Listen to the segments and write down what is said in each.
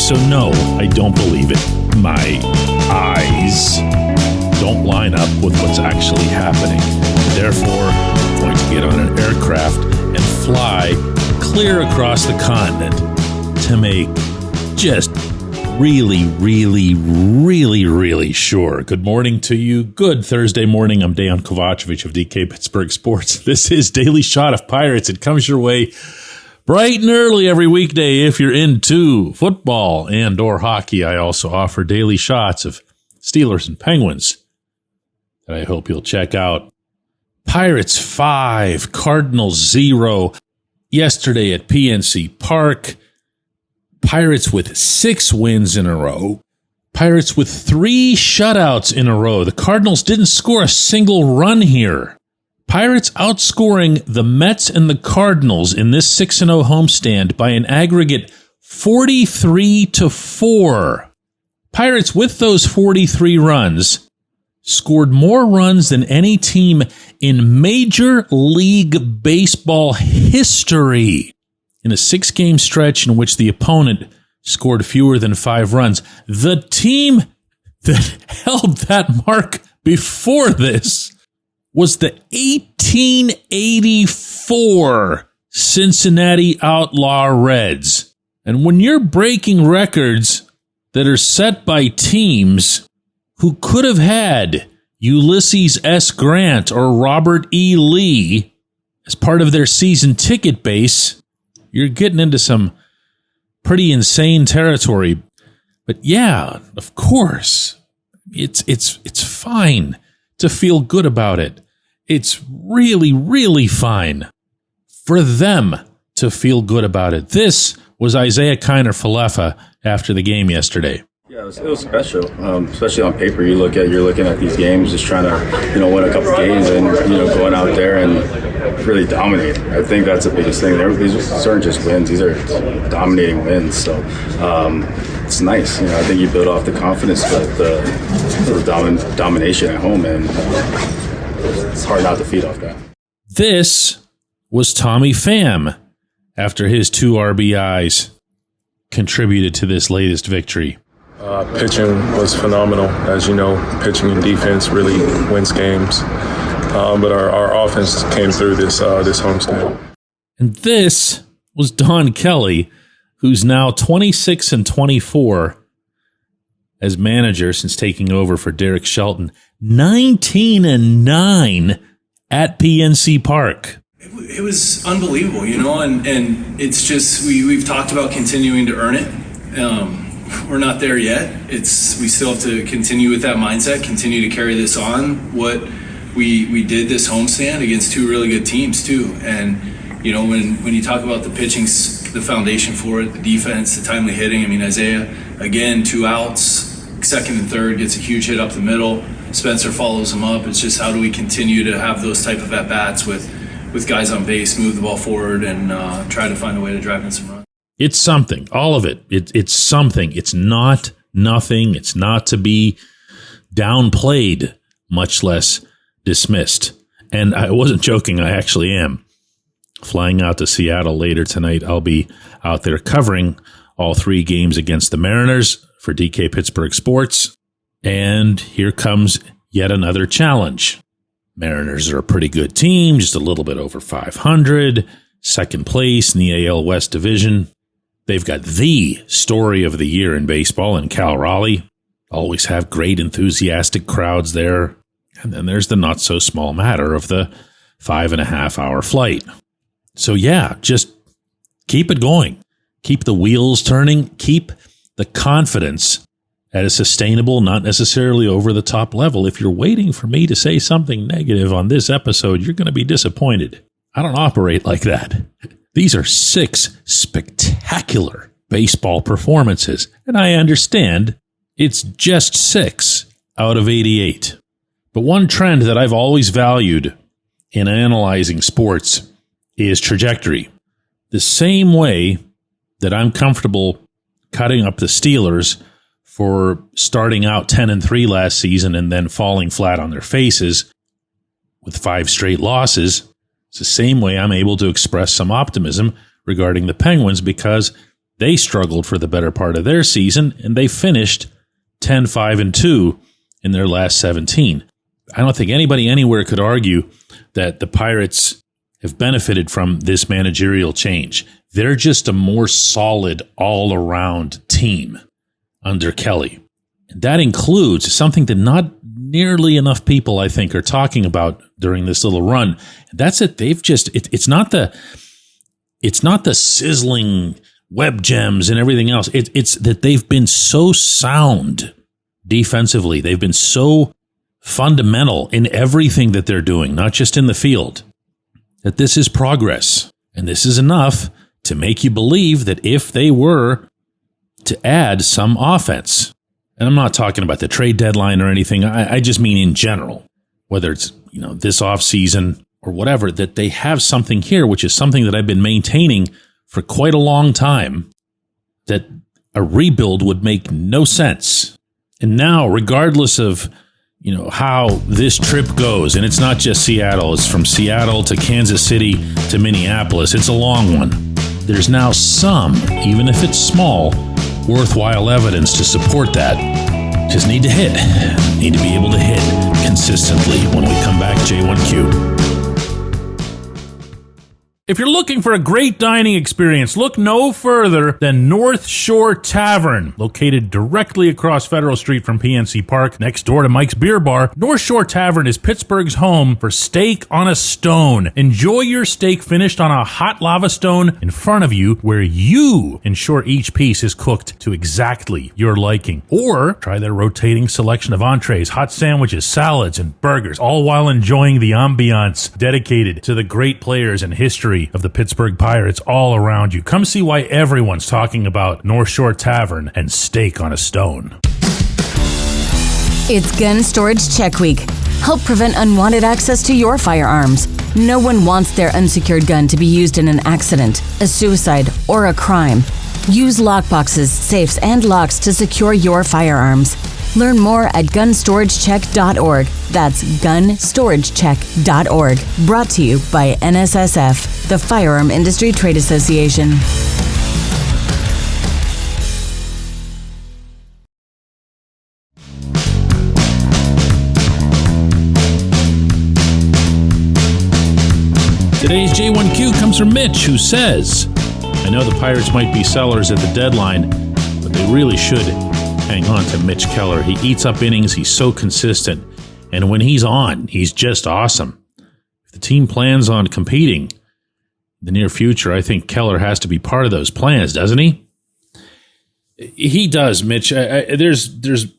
So no, I don't believe it. My eyes don't line up with what's actually happening. Therefore, I'm going to get on an aircraft and fly clear across the continent to make just really sure. Good morning to you. Good Thursday morning. I'm Dejan Kovacevic of DK Pittsburgh Sports. This is Daily Shot of Pirates. It comes your way bright and early every weekday if you're into football and or hockey. I also offer daily shots of Steelers and Penguins that I hope you'll check out. Pirates 5, Cardinals 0. Yesterday at PNC Park, Pirates with 6 wins in a row. Pirates with 3 shutouts in a row. The Cardinals didn't score a single run here. Pirates outscoring the Mets and the Cardinals in this 6-0 homestand by an aggregate 43-4. Pirates with those 43 runs scored more runs than any team in Major League Baseball history in a 6-game stretch in which the opponent scored fewer than 5 runs. The team that held that mark before this was the 1884 Cincinnati Outlaw Reds. And when you're breaking records that are set by teams who could have had Ulysses S. Grant or Robert E. Lee as part of their season ticket base, you're getting into some pretty insane territory. But yeah, of course, it's fine to feel good about it. It's really fine for them to feel good about it. This was Isaiah Kiner-Falefa after the game yesterday. Yeah, it was special, especially on paper. You're looking at these games, just trying to, win a couple games and, going out there and really dominate. I think that's the biggest thing. These aren't just wins; these are dominating wins. So it's nice. I think you build off the confidence with the domination at home, and it's hard not to feed off that. This was Tommy Pham after his 2 RBIs contributed to this latest victory. Pitching was phenomenal. As you know, pitching and defense really wins games. But our offense came through this homestand. And this was Don Kelly, who's now 26-24 as manager since taking over for Derek Shelton. 19-9 at PNC Park. It was unbelievable, and it's just we've talked about continuing to earn it. We're not there yet. We still have to continue with that mindset, continue to carry this on. What we did this homestand against 2 really good teams too. And when you talk about the pitching's the foundation for it, the defense, the timely hitting. Isaiah again, 2 outs, second and third, gets a huge hit up the middle. Spencer follows him up. It's just how do we continue to have those type of at bats with guys on base, move the ball forward, and try to find a way to drive in some runs. It's something. All of it. It's something. It's not nothing. It's not to be downplayed, much less dismissed. And I wasn't joking. I actually am. Flying out to Seattle later tonight. I'll be out there covering all 3 games against the Mariners for DK Pittsburgh Sports. And here comes yet another challenge. Mariners are a pretty good team, just a little bit over 500, second place in the AL West Division. They've got the story of the year in baseball in Cal Raleigh. Always have great enthusiastic crowds there. And then there's the not so small matter of the 5.5-hour flight. So yeah, just keep it going. Keep the wheels turning. Keep the confidence at a sustainable, not necessarily over-the-top level. If you're waiting for me to say something negative on this episode, you're going to be disappointed. I don't operate like that. These are 6 spectacular baseball performances, and I understand it's just 6 out of 88. But one trend that I've always valued in analyzing sports is trajectory. The same way that I'm comfortable cutting up the Steelers for starting out 10-3 last season and then falling flat on their faces with 5 straight losses. It's the same way I'm able to express some optimism regarding the Penguins because They struggled for the better part of their season, and they finished 10-5-2 in their last 17. I don't think anybody anywhere could argue that the Pirates have benefited from this managerial change. They're just a more solid all-around team under Kelly. And that includes something that not nearly enough people, I think, are talking about during this little run. That's it. They've just, it's not the sizzling web gems and everything else. It's that they've been so sound defensively. They've been so fundamental in everything that they're doing, not just in the field, that this is progress. And this is enough to make you believe that if they were to add some offense, and I'm not talking about the trade deadline or anything, I just mean in general, whether it's, this offseason or whatever, that they have something here, which is something that I've been maintaining for quite a long time, that a rebuild would make no sense. And now, regardless of, how this trip goes, and it's not just Seattle, it's from Seattle to Kansas City to Minneapolis, it's a long one. There's now some, even if it's small, worthwhile evidence to support that. Just need to be able to hit consistently. When we come back, J1Q. If you're looking for a great dining experience, look no further than North Shore Tavern. Located directly across Federal Street from PNC Park, next door to Mike's Beer Bar, North Shore Tavern is Pittsburgh's home for steak on a stone. Enjoy your steak finished on a hot lava stone in front of you, where you ensure each piece is cooked to exactly your liking. Or try their rotating selection of entrees, hot sandwiches, salads, and burgers, all while enjoying the ambiance dedicated to the great players and history of the Pittsburgh Pirates all around you. Come see why everyone's talking about North Shore Tavern and steak on a stone. It's Gun Storage Check Week. Help prevent unwanted access to your firearms. No one wants their unsecured gun to be used in an accident, a suicide, or a crime. Use lockboxes, safes, and locks to secure your firearms. Learn more at gunstoragecheck.org. That's gunstoragecheck.org. Brought to you by NSSF, the Firearm Industry Trade Association. Today's J1Q comes from Mitch, who says, I know the Pirates might be sellers at the deadline, but they really should hang on to Mitch Keller. He eats up innings. He's so consistent. And when he's on, he's just awesome. If the team plans on competing in the near future, I think Keller has to be part of those plans, doesn't he? He does, Mitch. There's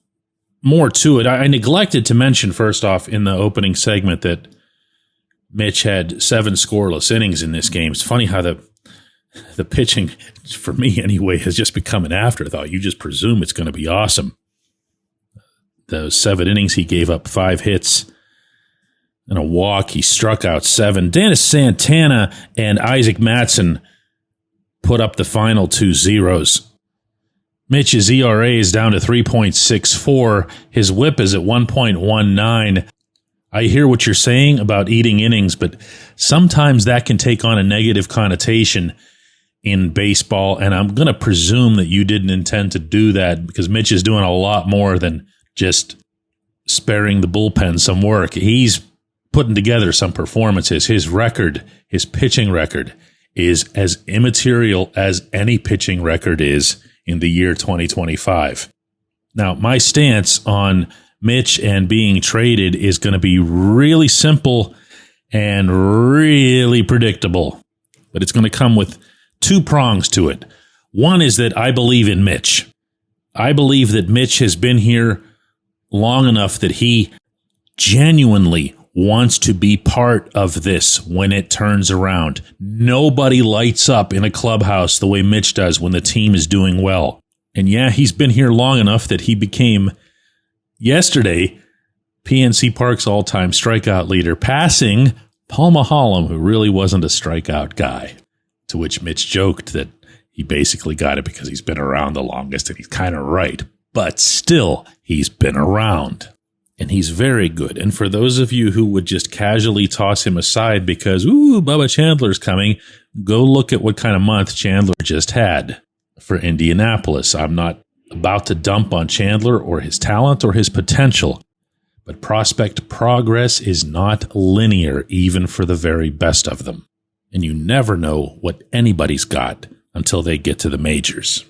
more to it. I neglected to mention, first off, in the opening segment, that Mitch had 7 scoreless innings in this game. It's funny how the pitching, for me anyway, has just become an afterthought. You just presume it's going to be awesome. Those 7 innings, he gave up 5 hits and a walk. He struck out 7. Dennis Santana and Isaac Mattson put up the final 2 zeros. Mitch's ERA is down to 3.64. His whip is at 1.19. I hear what you're saying about eating innings, but sometimes that can take on a negative connotation in baseball, and I'm going to presume that you didn't intend to do that, because Mitch is doing a lot more than just sparing the bullpen some work. He's putting together some performances. His record, his pitching record, is as immaterial as any pitching record is in the year 2025. Now, my stance on Mitch and being traded is going to be really simple and really predictable, but it's going to come with 2 prongs to it. One is that I believe in Mitch. I believe that Mitch has been here long enough that he genuinely wants to be part of this when it turns around. Nobody lights up in a clubhouse the way Mitch does when the team is doing well. And yeah, he's been here long enough that he became, yesterday, PNC Park's all-time strikeout leader, passing Paul Maholm, who really wasn't a strikeout guy. To which Mitch joked that he basically got it because he's been around the longest, and he's kind of right. But still, he's been around. And he's very good. And for those of you who would just casually toss him aside because, Bubba Chandler's coming, go look at what kind of month Chandler just had. for Indianapolis. I'm not about to dump on Chandler or his talent or his potential, but prospect progress is not linear, even for the very best of them. And you never know what anybody's got until they get to the majors.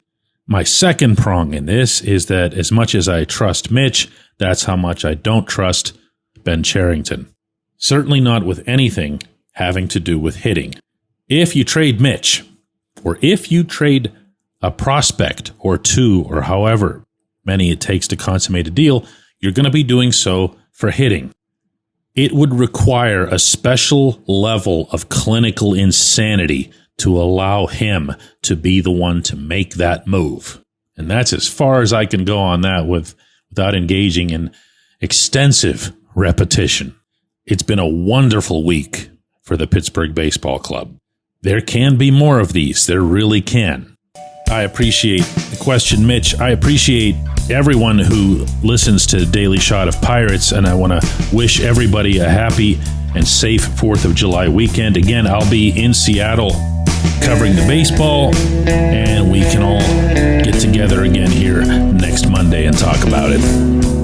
My second prong in this is that as much as I trust Mitch, that's how much I don't trust Ben Cherington. Certainly not with anything having to do with hitting. If you trade Mitch, or if you trade a prospect or two, or however many it takes to consummate a deal, you're going to be doing so for hitting. It would require a special level of clinical insanity to allow him to be the one to make that move. And that's as far as I can go on that without engaging in extensive repetition. It's been a wonderful week for the Pittsburgh Baseball Club. There can be more of these. There really can. I appreciate the question, Mitch. I appreciate everyone who listens to Daily Shot of Pirates, and I want to wish everybody a happy and safe 4th of July weekend. Again, I'll be in Seattle covering the baseball, and we can all get together again here next Monday and talk about it.